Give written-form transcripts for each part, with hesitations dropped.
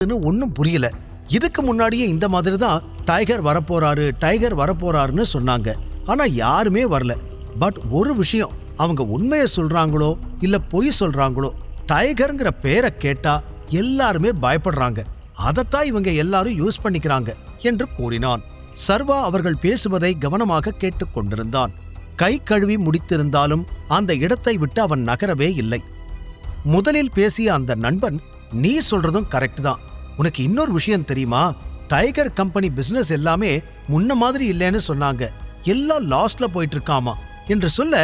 ஒன்னும் புரியல. இதுக்கு முன்னாடியே இந்த மாதிரி தான் டைகர் வரப்போறாருன்னு சொன்னாங்க. ஆனா யாருமே வரல. பட் ஒரு விஷயம், அவங்க உண்மையை சொல்றாங்களோ இல்ல பொய் சொல்றாங்களோ, டைகர்ங்கிற பேரை கேட்டா எல்லாருமே பயப்படுறாங்க. அதைத்தான் இவங்க எல்லாரும் யூஸ் பண்ணிக்கிறாங்க என்று கூறினான். சர்வா அவர்கள் பேசுவதை கவனமாக கேட்டுக்கொண்டிருந்தான். கை கழுவி முடித்திருந்தாலும் அந்த இடத்தை விட்டு அவன் நகரவே இல்லை. முதலில் பேசிய அந்த நண்பன், நீ சொல்றதும் கரெக்ட் தான். உனக்கு இன்னொரு விஷயம் தெரியுமா? டைகர் கம்பெனி பிசினஸ் எல்லாமே முன்ன மாதிரி இல்லைன்னு சொன்னாங்க. எல்லாம் லாஸ்ட்ல போயிட்டு இருக்காமா என்று சொல்ல,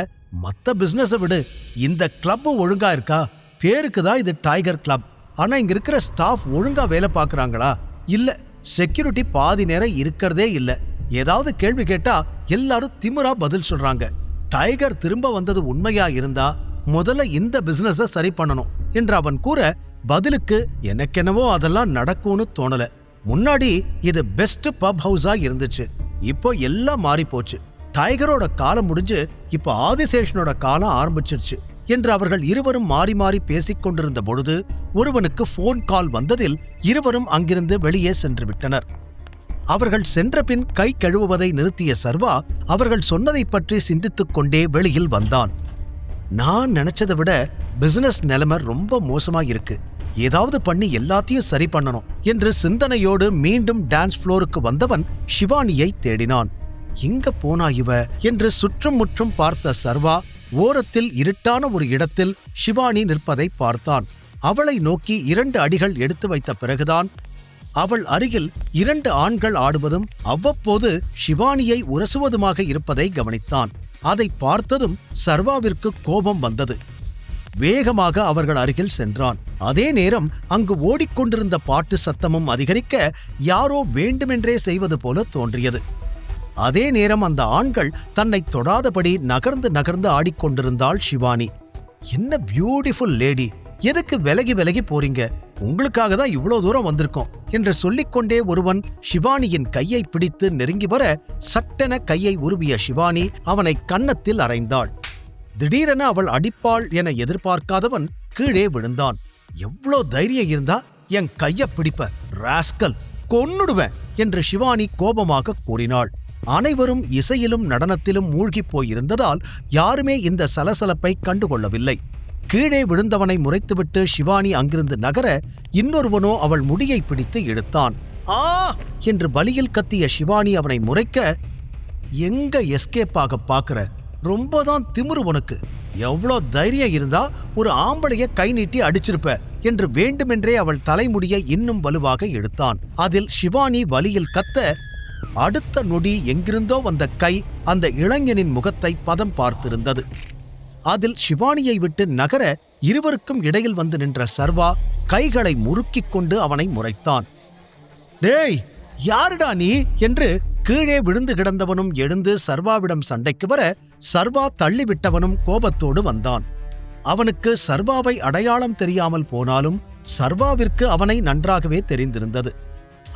மத்த பிசினஸ விடு, இந்த கிளப் ஒழுங்கா இருக்கா? பேருக்கு தான் இது டைகர் கிளப். ஆனா இங்க இருக்கிற ஸ்டாஃப் ஒழுங்கா வேலை பார்க்கறாங்களா? இல்ல, செக்யூரிட்டி பாதி நேரம் இருக்கிறதே இல்ல. ஏதாவது கேள்வி கேட்டா எல்லாரும் திமிரா பதில் சொல்றாங்க. டைகர் திரும்ப வந்தது உண்மையா இருந்தா முதல்ல இந்த பிசினஸ சரி பண்ணணும் என்று அவன் கூற, பதிலுக்கு எனக்கென்னவோ அதெல்லாம் நடக்கும்னு தோணல. முன்னாடி இது பெஸ்ட் பப் ஹவுஸா இருந்துச்சு. இப்போ எல்லாம் மாறி போச்சு. டைகரோட காலம் முடிஞ்சு இப்போ ஆதிசேஷனோட காலம் ஆரம்பிச்சிருச்சு என்று அவர்கள் இருவரும் மாறி மாறி பேசிக் கொண்டிருந்த பொழுது ஒருவனுக்கு போன் கால் வந்ததில் இருவரும் அங்கிருந்து வெளியே சென்று விட்டனர். அவர்கள் சென்ற பின் கை கழுவுவதை நிறுத்திய சர்வா அவர்கள் சொன்னதை பற்றி சிந்தித்துக் கொண்டே வெளியில் வந்தான். நான் நினைச்சதை விட பிசினஸ் நிலைமை ரொம்ப மோசமா இருக்கு. ஏதாவது பண்ணி எல்லாத்தையும் சரி பண்ணணும் என்று சிந்தனையோடு மீண்டும் டான்ஸ் ஃப்ளோருக்கு வந்தவன் ஷிவானியை தேடினான். எங்க போனா இவ என்று சுற்றும் முற்றும் பார்த்த சர்வா ஓரத்தில் இருட்டான ஒரு இடத்தில் ஷிவானி நிற்பதை பார்த்தான். அவளை நோக்கி 2 அடிகள் எடுத்து வைத்த பிறகுதான் அவள் அருகில் 2 ஆண்கள் ஆடுவதும் அவ்வப்போது ஷிவானியை உரசுவதுமாக இருப்பதை கவனித்தான். அதை பார்த்ததும் சர்வாவிற்கு கோபம் வந்தது. வேகமாக அவர்கள் அருகில் சென்றான். அதே நேரம் அங்கு ஓடிக்கொண்டிருந்த பாட்டு சத்தமும் அதிகரிக்க யாரோ வேண்டுமென்றே செய்வது போல தோன்றியது. அதே நேரம் அந்த ஆண்கள் தன்னை தொடாதபடி நகர்ந்து நகர்ந்து ஆடிக்கொண்டிருந்தாள் ஷிவானி. என்ன பியூட்டிஃபுல் லேடி, எதுக்கு விலகி விலகி போறீங்க? உங்களுக்காக தான் இவ்வளோ தூரம் வந்திருக்கோம் என்று சொல்லிக்கொண்டே ஒருவன் ஷிவானியின் கையை பிடித்து நெருங்கி வர, சட்டென கையை உருவிய ஷிவானி அவனை கன்னத்தில் அறைந்தாள். திடீரென அவள் அடிப்பாள் என எதிர்பார்க்காதவன் கீழே விழுந்தான். எவ்வளோ தைரியம் இருந்தா என் கைய பிடிப்ப, ராஸ்கல், கொன்னுடுவேன் என்று ஷிவானி கோபமாக கூறினாள். அனைவரும் இசையிலும் நடனத்திலும் மூழ்கிப் போயிருந்ததால் யாருமே இந்த சலசலப்பை கண்டுகொள்ளவில்லை. கீழே விழுந்தவனை முறைத்துவிட்டு ஷிவானி அங்கிருந்து நகர, இன்னொருவனோ அவள் முடியை பிடித்து இழுத்தான். ஆ என்று வலியில் கத்திய ஷிவானி அவனை முறைக்க, எங்க எஸ்கேப்பாக பாக்குற? ரொம்பதான் திமிரு உனக்கு. எவ்வளோ தைரியம் இருந்தா ஒரு ஆம்பளைய கை நீட்டி அடிச்சிருப்ப என்று வேண்டுமென்றே அவள் தலைமுடியை இன்னும் வலுவாக இழுத்தான். அதில் ஷிவானி வலியில் கத்த, அடுத்த நொடி எங்கிருந்தோ வந்த கை அந்த இளைஞனின் முகத்தை பதம் பார்த்திருந்தது. அதில் ஷிவானியை விட்டு நகர இருவருக்கும் இடையில் வந்து நின்ற சர்வா கைகளை முறுக்கிக் கொண்டு அவனை முறைத்தான். டேய், யாருடா நீ என்று கீழே விழுந்து கிடந்தவனும் எழுந்து சர்வாவிடம் சண்டைக்கு வர, சர்வா தள்ளிவிட்டவனும் கோபத்தோடு வந்தான். அவனுக்கு சர்வாவை அடையாளம் தெரியாமல் போனாலும் சர்வாவிற்கு அவனை நன்றாகவே தெரிந்திருந்தது.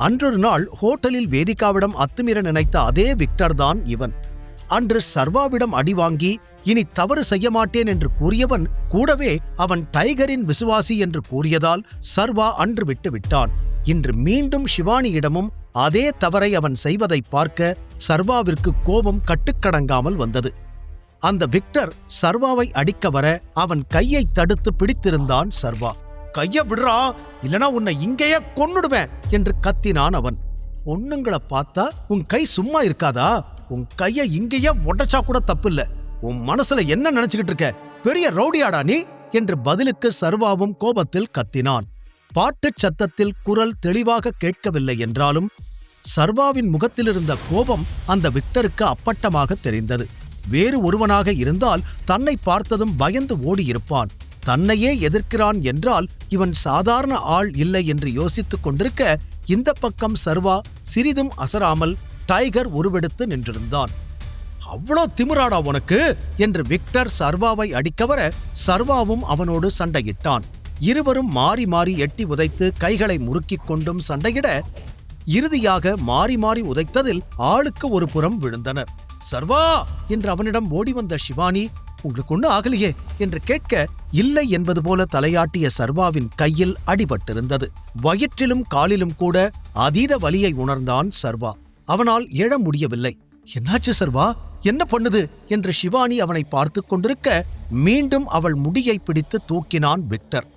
அன்றொரு நாள் ஹோட்டலில் வேதிகாவிடம் அத்துமீற நினைத்த அதே விக்டர் தான் இவன். அன்று சர்வாவிடம் அடி வாங்கி இனி தவறு செய்ய மாட்டேன் என்று கூறியவன் கூடவே அவன் டைகரின் விசுவாசி என்று கூறியதால் சர்வா அன்று விட்டு விட்டான். இன்று மீண்டும் ஷிவானியிடமும் அதே தவறை அவன் செய்வதை பார்க்க சர்வாவிற்கு கோபம் கட்டுக்கடங்காமல் வந்தது. அந்த விக்டர் சர்வாவை அடிக்க வர அவன் கையை தடுத்து பிடித்திருந்தான் சர்வா. கைய விடுறா, இல்லனா உன்னை இங்கேயே கொன்னுடுவேன் என்று கத்தினான் அவன். பொண்ணுங்களை பார்த்தா உன் கை சும்மா இருக்காதா? உன் கைய இங்கேயே உடைச்சா கூட தப்பில்ல. உன் மனசுல என்ன நினைச்சுக்கிட்டு இருக்க? பெரிய ரவுடியாடா நீ என்று பதிலுக்கு சர்வாவும் கோபத்தில் கத்தினான். பாட்டுச் சத்தத்தில் குரல் தெளிவாக கேட்கவில்லை என்றாலும் சர்வாவின் முகத்திலிருந்த கோபம் அந்த விக்டருக்கு அப்பட்டமாக தெரிந்தது. வேறு ஒருவனாக இருந்தால் தன்னை பார்த்ததும் பயந்து ஓடியிருப்பான். தன்னையே எதிர்க்கிறான் என்றால் இவன் சாதாரண ஆள் இல்லை என்று யோசித்துக் கொண்டிருக்க, இந்த பக்கம் சர்வா சிறிதும் அசராமல் டைகர் உருவெடுத்து நின்றிருந்தான். அவ்வளோ திமிராடா உனக்கு என்று விக்டர் சர்வாவை அடிக்க வர, சர்வாவும் அவனோடு சண்டையிட்டான். இருவரும் மாறி மாறி எட்டி உதைத்து கைகளை முறுக்கிக் கொண்டும் சண்டையிட, இறுதியாக மாறி மாறி உதைத்ததில் ஆளுக்கு ஒரு புறம் விழுந்தனர். சர்வா என்று அவனிடம் ஓடி வந்த ஷிவானி உங்களுக்கு ஒன்றும் ஆகலையே என்று கேட்க இல்லை என்பது போல தலையாட்டிய சர்வாவின் கையில் அடிபட்டிருந்தது. வயிற்றிலும் காலிலும் கூட அதீத வலியை உணர்ந்தான் சர்வா. அவனால் எழ முடியவில்லை. என்னாச்சு சர்வா, என்ன பண்ணுது என்று ஷிவானி அவனை பார்த்து கொண்டிருக்க மீண்டும் அவள் முடியை பிடித்து தூக்கினான் விக்டர்.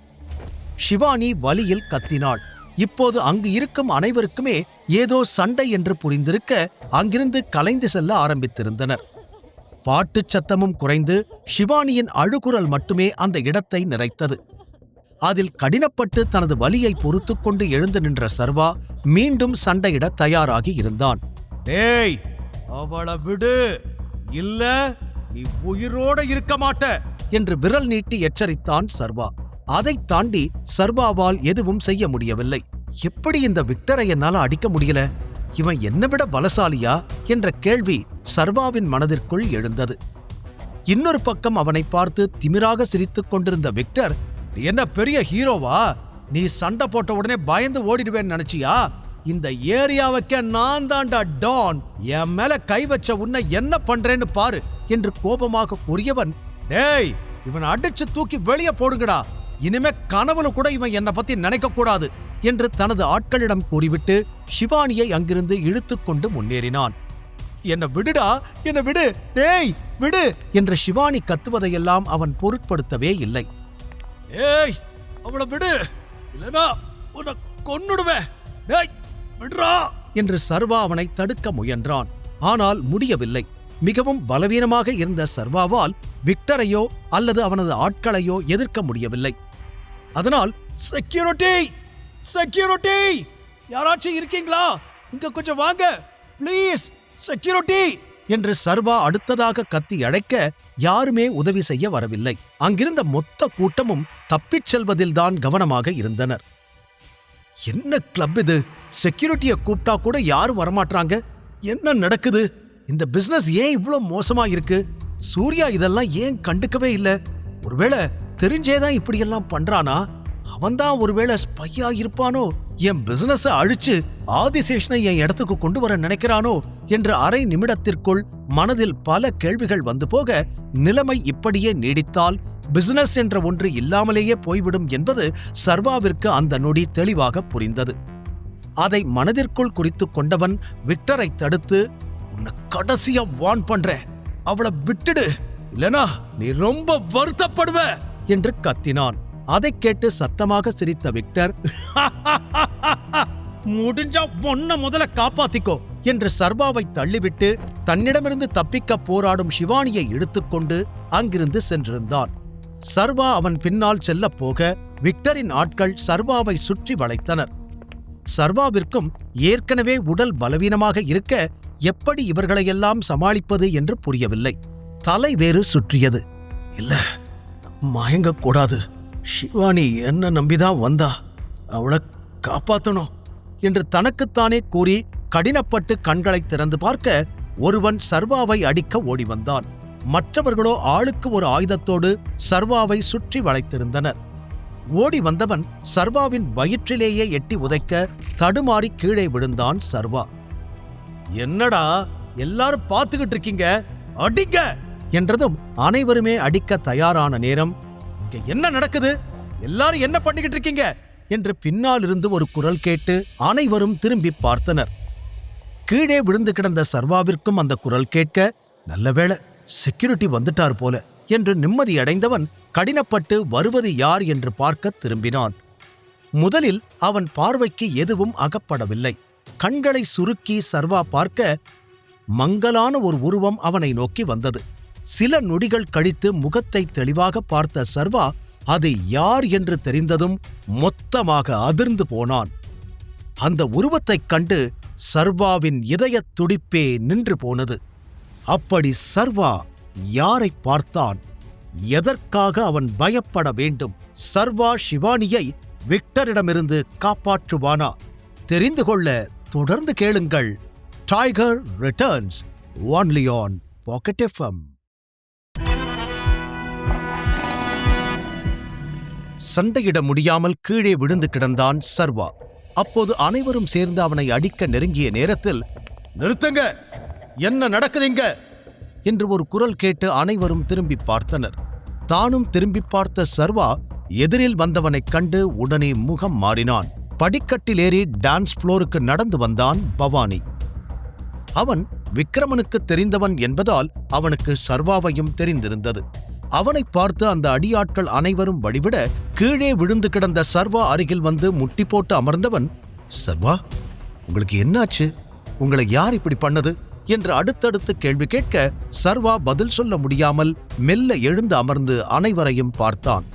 ஷிவானி வலியில் கத்தினாள். இப்போது அங்கு இருக்கும் அனைவருக்குமே ஏதோ சண்டை என்று புரிந்திருக்க அங்கிருந்து கலைந்து செல்ல ஆரம்பித்திருந்தனர். பாட்டுச் சத்தமும் குறைந்து ஷிவானியின் அழுகுரல் மட்டுமே அந்த இடத்தை நிறைத்தது. அதில் கடினப்பட்டு தனது வலியை பொறுத்து கொண்டு எழுந்து நின்ற சர்வா மீண்டும் சண்டையிட தயாராகி இருந்தான். டேய், அவளை விடு, இல்ல நீ உயிரோட இருக்க மாட்ட என்று விரல் நீட்டி எச்சரித்தான் சர்வா. அதைத் தாண்டி சர்வாவால் எதுவும் செய்ய முடியவில்லை. எப்படி இந்த விக்டரை என்னால அடிக்க முடியல? இவன் என்னை விட பலசாலியா என்ற கேள்வி சர்வாவின் மனதிற்குள் எழுந்தது. இன்னொரு பக்கம் அவனை பார்த்து திமிராக சிரித்துக் கொண்டிருந்த விக்டர், என்ன பெரிய ஹீரோவா? நீ சண்டை போட்ட உடனே பயந்து ஓடிடுவேன்னு நினைச்சியா? இந்த ஏரியாவுக்கே நான் தாண்டா டான். என் மேல கை வச்ச உன்னை என்ன பண்றேன்னு பாரு என்று கோபமாக கூறியவன், டேய், இவன் அடிச்சு தூக்கி வெளியே போடுங்கடா. இனிமே கனவுல கூட இவன் என்னை பத்தி நினைக்க கூடாது என்று தனது ஆட்களிடம் கூறிவிட்டு ஷிவானியை அங்கிருந்து இழுத்துக் கொண்டு முன்னேறினான். என்ன விடுடா, என்ன விடு, டேய் விடு என்று ஷிவானி கத்துவதையெல்லாம் அவன் பொருட்படுத்தவே இல்லை. ஏய், அவளை விடு, இல்லனா உன்னை கொன்னுடுவேன், டேய் விடுறா என்று சர்வா அவனை தடுக்க முயன்றான். ஆனால் முடியவில்லை. மிகவும் பலவீனமாக இருந்த சர்வாவால் விக்டரையோ அல்லது அவனது ஆட்களையோ எதிர்க்க முடியவில்லை. அதனால் செக்யூரிட்டி, செக்யூரிட்டி, யாராச்சும் இருக்கீங்களா? இங்க கொஞ்சம் வாங்க ப்ளீஸ், செக்யூரிட்டி என்று சர்வா அடுத்ததாக கத்தி அழைக்க யாருமே உதவி செய்ய வரவில்லை. அங்கிருந்த மொத்த கூட்டமும் தப்பிச் செல்வதில்தான் கவனமாக இருந்தனர். என்ன கிளப் இது? செக்யூரிட்டியை கூப்பிட்டா கூட யாரும் வரமாட்டாங்க. என்ன நடக்குது? இந்த பிசினஸ் ஏன் இவ்ளோ மோசமா இருக்கு? சூர்யா இதெல்லாம் ஏன் கண்டுக்கவே இல்ல? ஒருவேளை தெரிஞ்சேதான் இப்படியெல்லாம் பண்றானா? அவன்தான் ஒருவேளை ஸ்பையா இருப்பானோ? என் பிசினஸ அழிச்சு ஆதிசேஷனை என் இடத்துக்கு கொண்டு வர நினைக்கிறானோ என்ற அரை நிமிடத்திற்குள் மனதில் பல கேள்விகள் வந்து போக, நிலைமை இப்படியே நீடித்தால் பிசினஸ் என்ற ஒன்று இல்லாமலேயே போய்விடும் என்பது சர்வாவிற்கு அந்த நொடி தெளிவாக புரிந்தது. அதை மனதிற்குள் குறித்துக் கொண்டவன் விக்டரை தடுத்து, உன்னை கடைசியா வார்ன் பண்றேன், அவளை விட்டுடு, இல்லனா நீ ரொம்ப வருத்தப்படுவ என்று கத்தினான். அதைக் கேட்டு சத்தமாக சிரித்த விக்டர், முடிஞ்சா ஒன்ன முதல்ல காப்பாத்திக்கோ என்று சர்வாவை தள்ளிவிட்டு தன்னிடமிருந்து தப்பிக்க போராடும் ஷிவானியை இழுத்துக்கொண்டு அங்கிருந்து சென்றிருந்தான். சர்வா அவன் பின்னால் செல்ல போக விக்டரின் ஆட்கள் சர்வாவை சுற்றி வளைத்தனர். சர்வாவிற்கும் ஏற்கனவே உடல் பலவீனமாக இருக்க எப்படி இவர்களையெல்லாம் சமாளிப்பது என்று புரியவில்லை. தலை வேறு சுற்றியது. இல்ல, மயங்கக்கூடாது. ஷிவானி என்ன நம்பிதான் வந்தா, அவளை காப்பாத்தணும் என்று தனக்குத்தானே கூறி கடினப்பட்டு கண்களை திறந்து பார்க்க ஒருவன் சர்வாவை அடிக்க ஓடி வந்தான். மற்றவர்களோ ஆளுக்கு ஒரு ஆயுதத்தோடு சர்வாவை சுற்றி வளைத்திருந்தனர். ஓடி வந்தவன் சர்வாவின் வயிற்றிலேயே எட்டி உதைக்க தடுமாறி கீழே விழுந்தான் சர்வா. என்னடா எல்லாரும் பார்த்துக்கிட்டு இருக்கீங்க, அடிங்க என்றதும் அனைவருமே அடிக்க தயாரான நேரம், இங்க என்ன நடக்குது, எல்லாரும் என்ன பண்ணிக்கிட்டு இருக்கீங்க என்று பின்னாலிருந்து ஒரு குரல் கேட்டு அனைவரும் திரும்பி பார்த்தனர். கீழே விழுந்து கிடந்த சர்வாவிற்கும் அந்த குரல் கேட்க, நல்லவேளை செக்யூரிட்டி வந்துட்டார் போல என்று நிம்மதியடைந்தவன் கடினப்பட்டு வருவது யார் என்று பார்க்க திரும்பினான். முதலில் அவன் பார்வைக்கு எதுவும் அகப்படவில்லை. கண்களை சுருக்கி சர்வா பார்க்க மங்கலான ஒரு உருவம் அவனை நோக்கி வந்தது. சில நொடிகள் கழித்து முகத்தை தெளிவாக பார்த்த சர்வா அது யார் என்று தெரிந்ததும் மொத்தமாக அதிர்ந்து போனான். அந்த உருவத்தைக் கண்டு சர்வாவின் இதயத் துடிப்பே நின்று போனது. அப்படி சர்வா யாரை பார்த்தான்? எதற்காக அவன் பயப்பட வேண்டும்? சர்வா ஷிவானியை விக்டரிடமிருந்து காப்பாற்றுவானா? தெரிந்து கொள்ள தொடர்ந்து கேளுங்கள். Tiger returns, only on pocket FM. சண்டையிட முடியாமல் கீழே விழுந்து கிடந்தான் சர்வா. அப்போது அனைவரும் சேர்ந்து அவனை அடிக்க நெருங்கிய நேரத்தில், நிறுத்துங்க, என்ன நடக்குதுங்க? என்று ஒரு குரல் கேட்டு அனைவரும் திரும்பி பார்த்தனர். தானும் திரும்பி பார்த்த சர்வா எதிரில் வந்தவனைக் கண்டு உடனே முகம் மாறினான். படிக்கட்டில் ஏறி டான்ஸ் ஃப்ளோருக்கு நடந்து வந்தான் பவானி. அவன் விக்ரமனுக்கு தெரிந்தவன் என்பதால் அவனுக்கு சர்வாவையும் தெரிந்திருந்தது. அவனை பார்த்து அந்த அடியாட்கள் அனைவரும் வழிவிட கீழே விழுந்து கிடந்த சர்வா அருகில் வந்து முட்டி போட்டு அமர்ந்தவன், சர்வா, உங்களுக்கு என்னாச்சு? உங்களை யார் இப்படி பண்ணது என்று அடுத்தடுத்து கேள்வி கேட்க சர்வா பதில் சொல்ல முடியாமல் மெல்ல எழுந்து அமர்ந்து அனைவரையும் பார்த்தான்.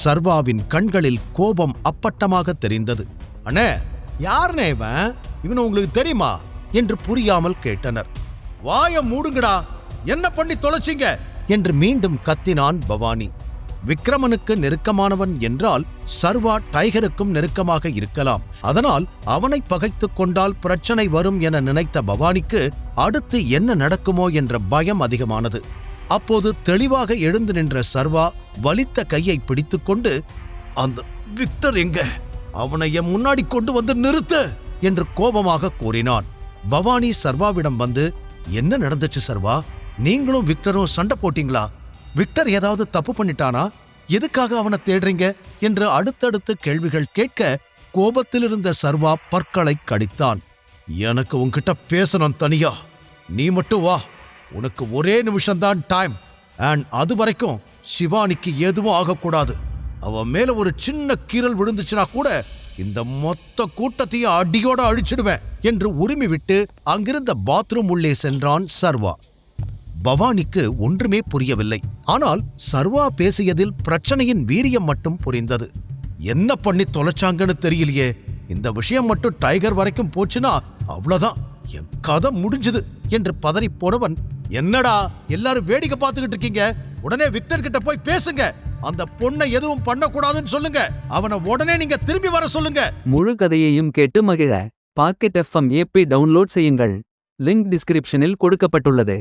சர்வாவின் கண்களில் கோபம் அப்பட்டமாக தெரிந்தது. அண்ணே, யாருனே இவன்? இவன் உங்களுக்கு தெரியுமா என்று புரியாமல் கேட்டனர். வாய மூடுங்கடா, என்ன பண்ணி தொலைச்சிங்க என்று மீண்டும் கத்தினான் பவானி. விக்ரமனுக்கு நெருக்கமானவன் என்றால் சர்வா டைகருக்கும் நெருக்கமாக இருக்கலாம். அதனால் அவனை பகைத்துக் கொண்டால் பிரச்சனை வரும் என நினைத்த பவானிக்கு அடுத்து என்ன நடக்குமோ என்ற பயம் அதிகமானது. அப்போது தெளிவாக எழுந்து நின்ற சர்வா வலித்த கையை பிடித்துக்கொண்டு, அந்த விக்டர் எங்க? அவனை என் முன்னாடி கொண்டு வந்து நிறுத்து என்று கோபமாக கூறினான். பவானி சர்வாவிடம் வந்து, என்ன நடந்துச்சு சர்வா? நீங்களும் விக்டரும் சண்டை போட்டீங்களா? விக்டர் ஏதாவது தப்பு பண்ணிட்டானா? எதுக்காக அவனை தேடுறீங்க என்று அடுத்தடுத்து கேள்விகள் கேட்க கோபத்தில் இருந்த சர்வா பற்களை கடித்தான். எனக்கு உன்கிட்ட பேசணும் தனியா. நீ மட்டும் வா. உனக்கு ஒரே நிமிஷம்தான் டைம். அண்ட் அது வரைக்கும் சிவானிக்கு எதுவும் ஆகக்கூடாது. அவன் மேல ஒரு சின்ன கீறல் விழுந்துச்சுனா கூட இந்த மொத்த கூட்டத்தையும் அடியோட அழிச்சிடுவேன் என்று உரிமை விட்டு அங்கிருந்த பாத்ரூம் உள்ளே சென்றான் சர்வா. பவானிக்கு ஒன்றுமே புரியவில்லை. ஆனால் சர்வா பேசியதில் பிரச்சனையின் வீரியம் மட்டும் புரிந்தது. என்ன பண்ணி தொலைச்சாங்கன்னு தெரியலையே. இந்த விஷயம் மட்டும் டைகர் வரைக்கும் போச்சுன்னா அவ்வளவுதான், என் கதை முடிஞ்சது என்று பதறி போனவன், என்னடா எல்லாரும் வேடிக்கை பார்த்துக்கிட்டு இருக்கீங்க? உடனே விக்டர் கிட்ட போய் பேசுங்க. அந்த பொண்ணை எதுவும் பண்ணக்கூடாதுன்னு சொல்லுங்க. அவனை உடனே நீங்க திரும்பி வர சொல்லுங்க. முழு கதையையும் கேட்டு மகிழ பாக்கெட் FM ஆப்பை டவுன்லோட் செய்யுங்கள். லிங்க் டிஸ்கிரிப்ஷனில் கொடுக்கப்பட்டுள்ளது.